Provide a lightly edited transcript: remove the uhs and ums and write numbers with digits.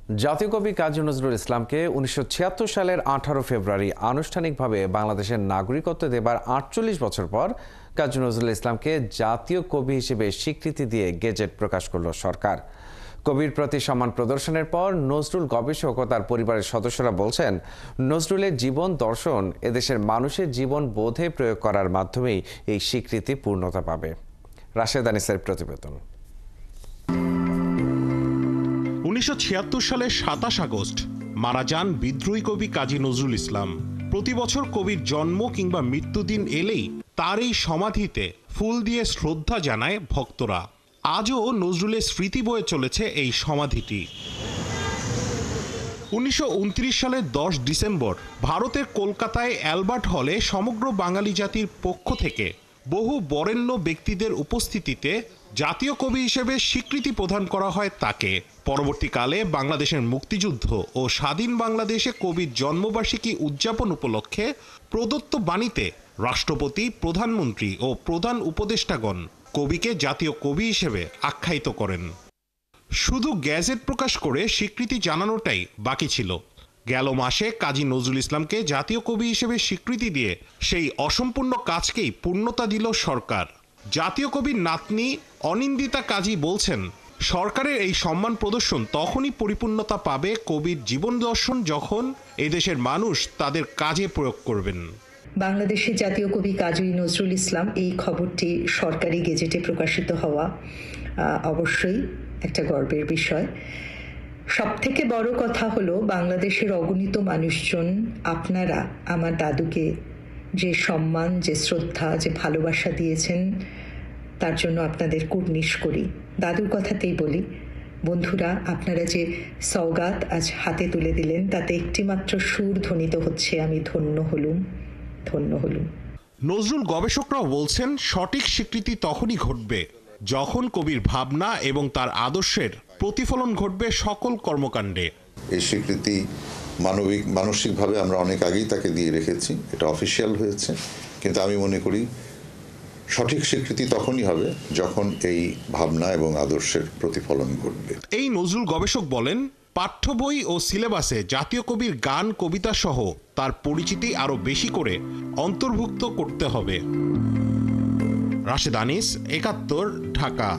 জাতীয় কবি কাজী নজরুল ইসলামকে ১৯৭৬ সালের ১৮ ফেব্রুয়ারি আনুষ্ঠানিকভাবে বাংলাদেশের নাগরিকত্ব দেবার ৪৮ বছর পর কাজী নজরুল ইসলামকে জাতীয় কবি হিসেবে স্বীকৃতি দিয়ে গেজেট প্রকাশ করল সরকার। কবির প্রতি সম্মান প্রদর্শনের পর নজরুল গবেষক ও তার পরিবারের সদস্যরা বলছেন, নজরুলের জীবন দর্শন এদেশের মানুষের জীবন বোধে প্রয়োগ করার মাধ্যমেই এই স্বীকৃতি পূর্ণতা পাবে। রাশেদ আনিসের প্রতিবেদন। ১৯৭৬ সালের ২৭ আগস্ট মারা যান বিদ্রোহী কবি কাজী নজরুল ইসলাম। প্রতি বছর কবির জন্ম কিংবা মৃত্যুদিন এলেই তার এই সমাধিতে ফুল দিয়ে শ্রদ্ধা জানায় ভক্তরা। আজও নজরুলের স্মৃতি বয়ে চলেছে এই সমাধিটি। ১৯২৯ সালের ১০ ডিসেম্বর ভারতের কলকাতায় অ্যালবার্ট হলে সমগ্র বাঙালি জাতির পক্ষ থেকে বহু বরেণ্য ব্যক্তিদের উপস্থিতিতে জাতীয় কবি হিসেবে স্বীকৃতি প্রদান করা হয় তাকে। পরবর্তীকালে বাংলাদেশের মুক্তিযুদ্ধ ও স্বাধীন বাংলাদেশে কবির জন্মবার্ষিকী উদযাপন উপলক্ষে প্রদত্ত বাণীতে রাষ্ট্রপতি, প্রধানমন্ত্রী ও প্রধান উপদেষ্টাগণ কবিকে জাতীয় কবি হিসেবে আখ্যায়িত করেন। শুধু গ্যাজেট প্রকাশ করে স্বীকৃতি জানানোটাই বাকি ছিল। গেল মাসে কাজী নজরুল ইসলামকে জাতীয় কবি হিসেবে স্বীকৃতি দিয়ে সেই অসম্পূর্ণ কাজকেই পূর্ণতা দিল সরকার। জাতীয় কবির নাতনি অনিন্দিতা কাজী বলছেন, সরকারের এই সম্মান প্রদর্শন তখনই পরিপূর্ণতা পাবে কবির জীবন দর্শন যখন এদেশের মানুষ তাদের কাজে প্রয়োগ করবেন। বাংলাদেশের জাতীয় কবি কাজী নজরুল ইসলাম এই খবরটি সরকারি গেজেটে প্রকাশিত হওয়া অবশ্যই একটা গর্বের বিষয়। সবথেকে বড় কথা হলো বাংলাদেশের অগণিত মানুষজন, আপনারা আমার দাদুকে যে সম্মান, যে শ্রদ্ধা, যে ভালোবাসা দিয়েছেন তার জন্য আপনাদের কুর্নিশ করি। দাদুর কথাতেই বলি, বন্ধুরা, আপনারা যে সওগাত আজ হাতে তুলে দিলেন তাতে একটিমাত্র সুর ধ্বনিত হচ্ছে, আমি ধন্য হলুম, ধন্য হলুম। নজরুল গবেষকরাও বলছেন, সঠিক স্বীকৃতি তখনই ঘটবে যখন কবির ভাবনা এবং তার আদর্শের প্রতিফলন ঘটবে সকল কর্মকাণ্ডে। এই স্বীকৃতি মানসিকভাবে আমরা অনেক আগেই তাকে দিয়ে রেখেছি, এটা অফিসিয়াল হয়েছে, কিন্তু আমি মনে করি সঠিক স্বীকৃতি তখনই হবে যখন এই ভাবনা এবং আদর্শের প্রতিফলন ঘটবে। এই নজরুল গবেষক বলেন, পাঠ্য বই ও সিলেবাসে জাতীয় কবির গান, কবিতা সহ তার পরিচিতি আরো বেশি করে অন্তর্ভুক্ত করতে হবে। রাশেদ আনিস, ৭১, ঢাকা।